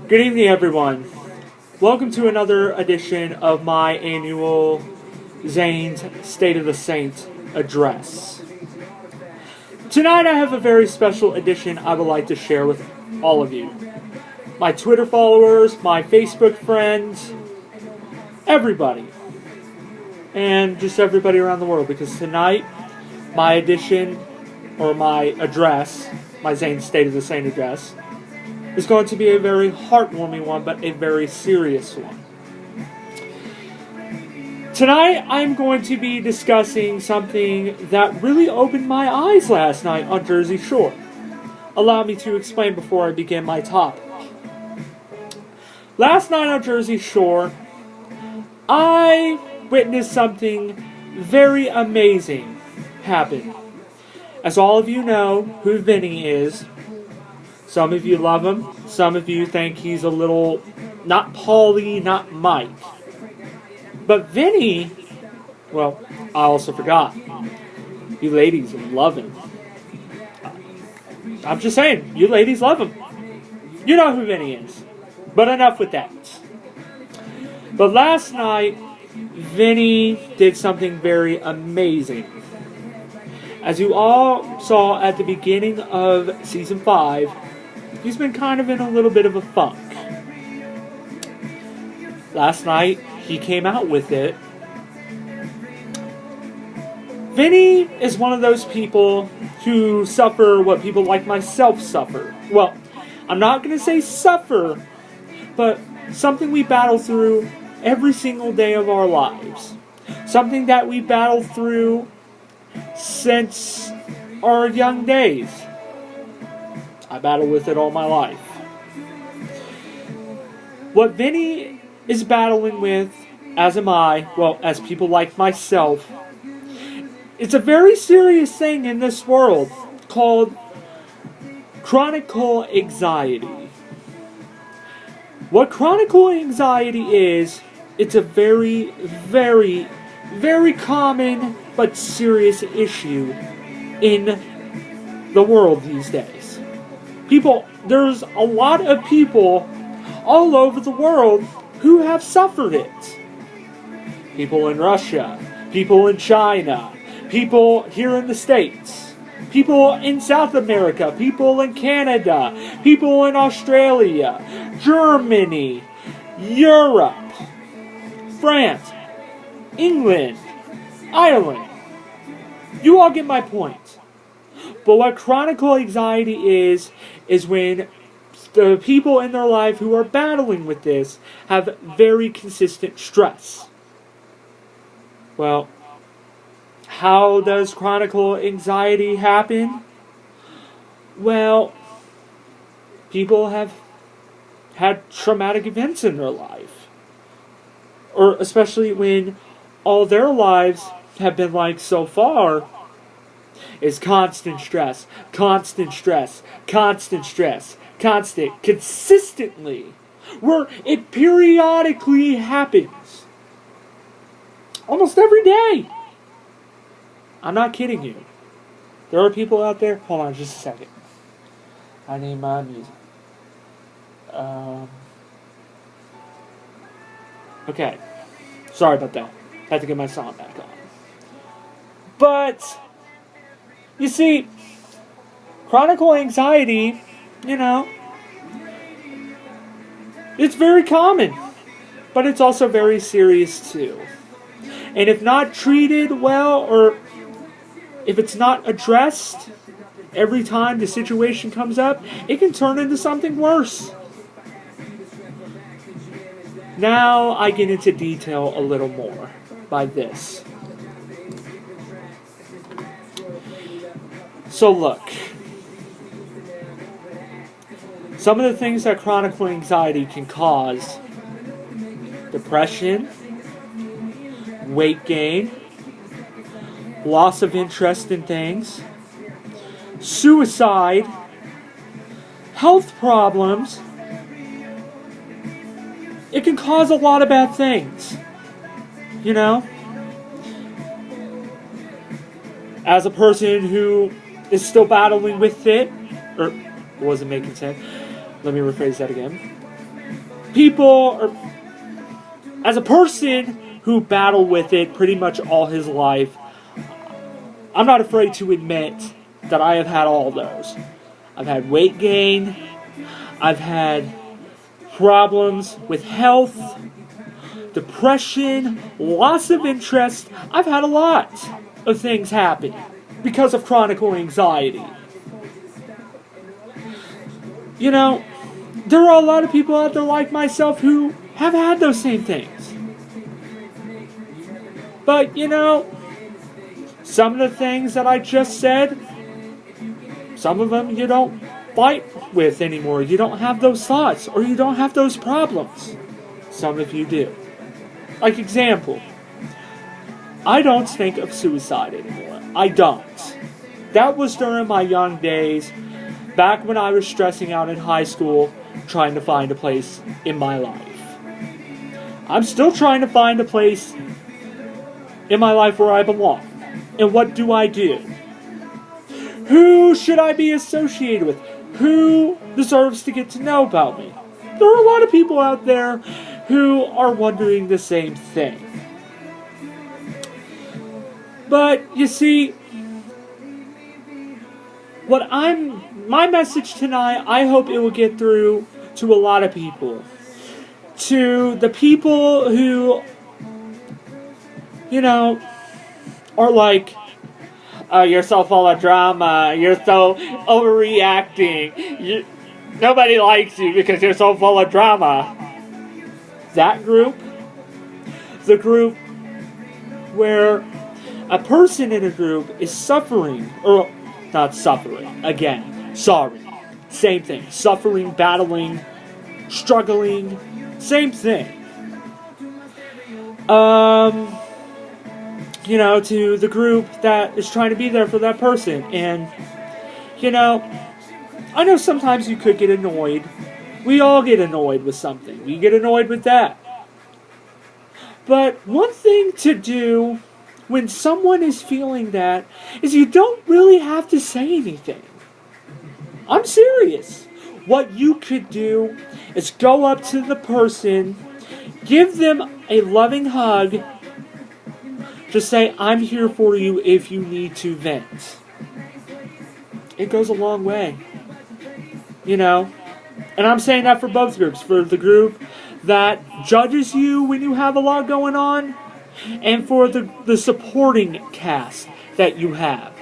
Good evening, everyone. Welcome to another edition of my annual Zane's State of the Saint address. Tonight I have a very special edition I would like to share with all of you. My Twitter followers, my Facebook friends, everybody. And just everybody around the world, because tonight my edition, or my address, my Zane's State of the Saint address, is going to be a very heartwarming one, but a very serious one. Tonight, I'm going to be discussing something that really opened my eyes last night on Jersey Shore. Allow me to explain before I begin my topic. Last night on Jersey Shore, I witnessed something very amazing happen. As all of you know who Vinny is, some of you love him, some of you think he's a little, not Paulie, not Mike. But Vinny, well, I also forgot. You ladies love him. I'm just saying, you ladies love him. You know who Vinny is. But enough with that. But last night, Vinny did something very amazing. As you all saw at the beginning of Season 5, he's been kind of in a little bit of a funk. Last night, he came out with it. Vinny is one of those people who suffer what people like myself suffer. Well, I'm not going to say suffer, but something we battle through every single day of our lives. Something that we battle through since our young days. I battle with it all my life. What Vinny is battling with, as am I, well, as people like myself, it's a very serious thing in this world called chronicle anxiety. What chronicle anxiety is, it's a very, very, very common but serious issue in the world these days. There's a lot of people all over the world who have suffered it. People in Russia, people in China, people here in the States, people in South America, people in Canada, people in Australia, Germany, Europe, France, England, Ireland. You all get my point. But what chronicle anxiety is when the people in their life who are battling with this have very consistent stress. Well, how does chronicle anxiety happen? Well, people have had traumatic events in their life. Or especially when all their lives have been like so far is constant stress, constant stress, constant stress, consistently, where it periodically happens. Almost every day. I'm not kidding you. There are people out there, hold on just a second. I need my music. Okay. Sorry about that. Had to get my song back on. But, you see, chronicle anxiety, it's very common. But it's also very serious too. And if not treated well, or if it's not addressed every time the situation comes up, it can turn into something worse. Now I get into detail a little more by this. So look, some of the things that chronicle anxiety can cause: depression, weight gain, loss of interest in things, suicide, health problems. It can cause a lot of bad things, As a person who is still battling with it, or wasn't making sense. Let me rephrase that again. As a person who battled with it pretty much all his life, I'm not afraid to admit that I have had all those. I've had weight gain, I've had problems with health, depression, loss of interest. I've had a lot of things happen because of chronic anxiety. You know, there are a lot of people out there like myself who have had those same things. But, you know, some of the things that I just said, some of them you don't fight with anymore. You don't have those thoughts, or you don't have those problems. Some of you do. Like example, I don't think of suicide anymore. I don't. That was during my young days, back when I was stressing out in high school, trying to find a place in my life. I'm still trying to find a place in my life where I belong. And what do? Who should I be associated with? Who deserves to get to know about me? There are a lot of people out there who are wondering the same thing. But, you see, my message tonight, I hope it will get through to a lot of people. To the people who, you know, are like, oh, you're so full of drama, you're so overreacting, nobody likes you because you're so full of drama. That group, the group where a person in a group is suffering, or not suffering, again, sorry, same thing, suffering, battling, struggling, same thing. You know, to the group that is trying to be there for that person. And, you know, I know sometimes you could get annoyed. We all get annoyed with something. We get annoyed with that. But one thing to do when someone is feeling that is you don't really have to say anything. I'm serious. What you could do is go up to the person, give them a loving hug, just say, I'm here for you if you need to vent. It goes a long way. You know? And I'm saying that for both groups. For the group that judges you when you have a lot going on, and for the supporting cast that you have.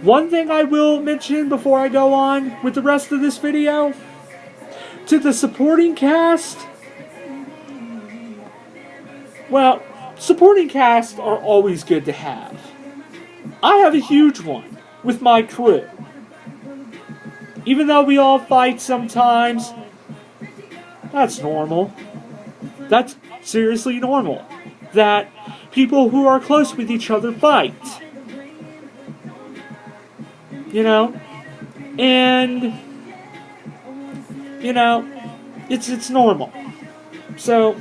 One thing I will mention before I go on with the rest of this video, to the supporting cast, well, supporting casts are always good to have. I have a huge one with my crew. Even though we all fight sometimes, that's normal. That's seriously normal. That people who are close with each other fight. You know? And, you know, it's normal. So,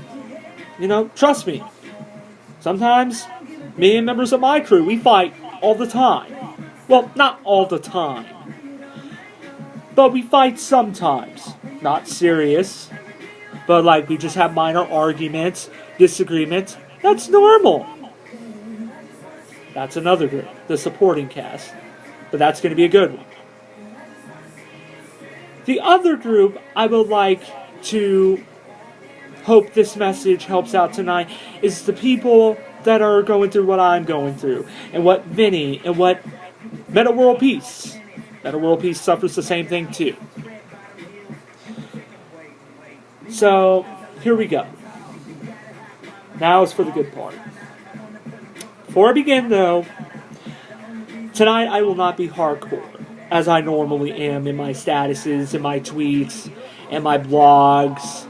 you know, trust me. Sometimes, me and members of my crew, we fight all the time. Well, not all the time. But we fight sometimes. Not serious. But like, we just have minor arguments, disagreements. That's normal. That's another group, the supporting cast. But that's going to be a good one. The other group I would like to hope this message helps out tonight is the people that are going through what I'm going through, and what Vinny, and what Meta World Peace. Meta World Peace suffers the same thing too. So, here we go. Now is for the good part. Before I begin though, tonight I will not be hardcore, as I normally am in my statuses, in my tweets, and my blogs.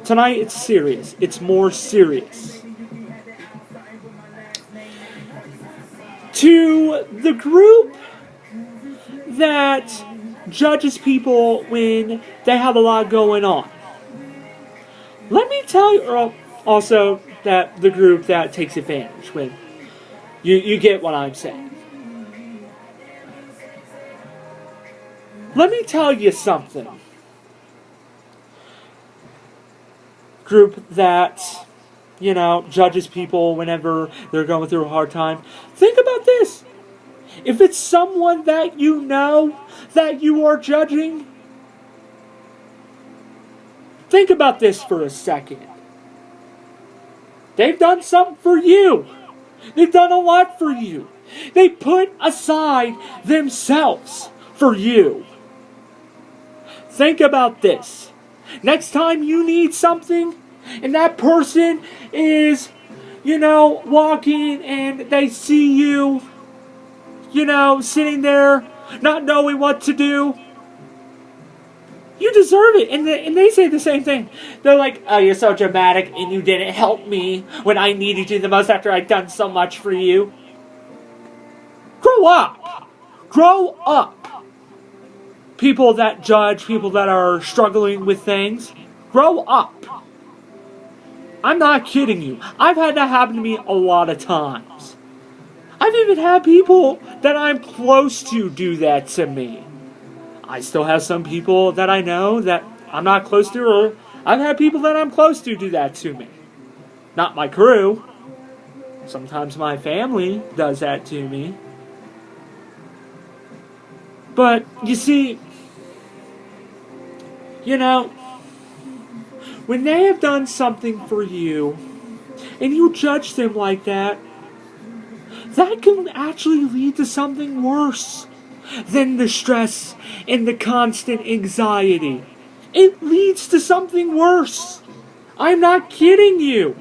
Tonight it's serious. It's more serious. To the group that judges people when they have a lot going on, let me tell you also that the group that takes advantage when you get what I'm saying. Let me tell you something. Group that, judges people whenever they're going through a hard time. Think about this. If it's someone that you know that you are judging, think about this for a second. They've done something for you. They've done a lot for you. They put aside themselves for you. Think about this. Next time you need something, and that person is, walking and they see you, sitting there, not knowing what to do, you deserve it. And they say the same thing. They're like, oh, you're so dramatic and you didn't help me when I needed you the most after I'd done so much for you. Grow up. Grow up. People that judge, people that are struggling with things, grow up. I'm not kidding you. I've had that happen to me a lot of times. I've even had people that I'm close to do that to me. I still have some people that I know that I'm not close to, or I've had people that I'm close to do that to me. Not my crew. Sometimes my family does that to me. But, you see, when they have done something for you, and you judge them like that, that can actually lead to something worse than the stress and the constant anxiety. It leads to something worse. I'm not kidding you.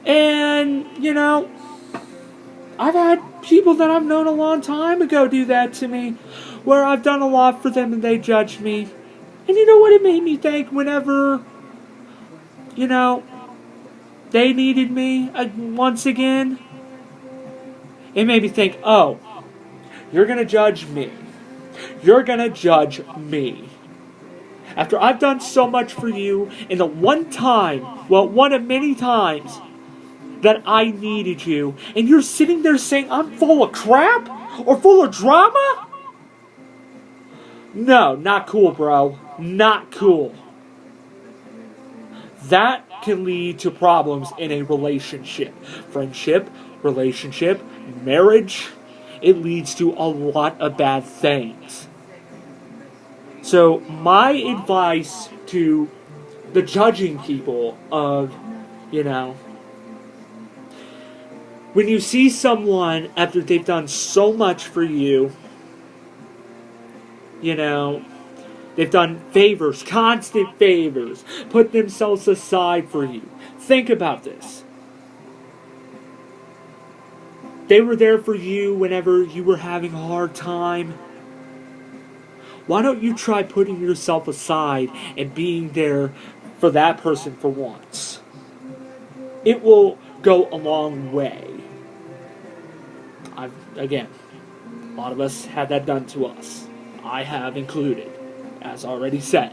And, I've had people that I've known a long time ago do that to me, where I've done a lot for them and they judged me. And you know what it made me think whenever, they needed me once again? It made me think, oh, you're going to judge me. You're going to judge me. After I've done so much for you, and the one of many times that I needed you, and you're sitting there saying I'm full of crap? Or full of drama? No, not cool, bro. Not cool. That can lead to problems in a relationship. Friendship, relationship, marriage. It leads to a lot of bad things. So my advice to the judging people of, when you see someone after they've done so much for you, they've done favors, constant favors, put themselves aside for you. Think about this. They were there for you whenever you were having a hard time. Why don't you try putting yourself aside and being there for that person for once? It will go a long way. Again, a lot of us had that done to us. I have included, as already said.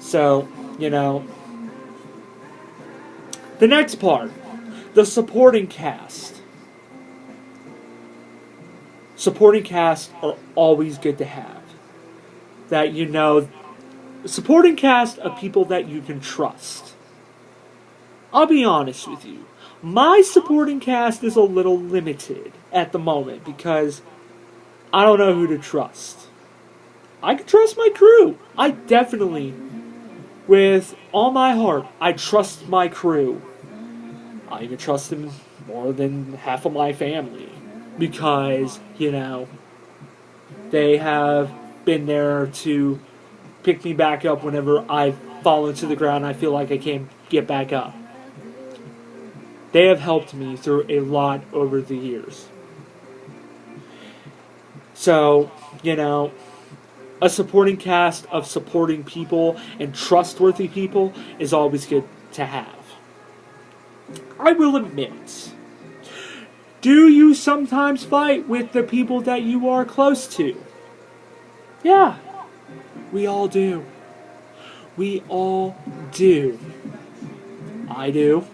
So, the next part, the supporting cast. Supporting cast are always good to have. That supporting cast of people that you can trust. I'll be honest with you. My supporting cast is a little limited at the moment because I don't know who to trust. I can trust my crew. I definitely, with all my heart, I trust my crew. I even trust them more than half of my family because, they have been there to pick me back up whenever I fall into the ground and I feel like I can't get back up. They have helped me through a lot over the years. So, a supporting cast of supporting people and trustworthy people is always good to have. I will admit, do you sometimes fight with the people that you are close to? Yeah, we all do. We all do. I do.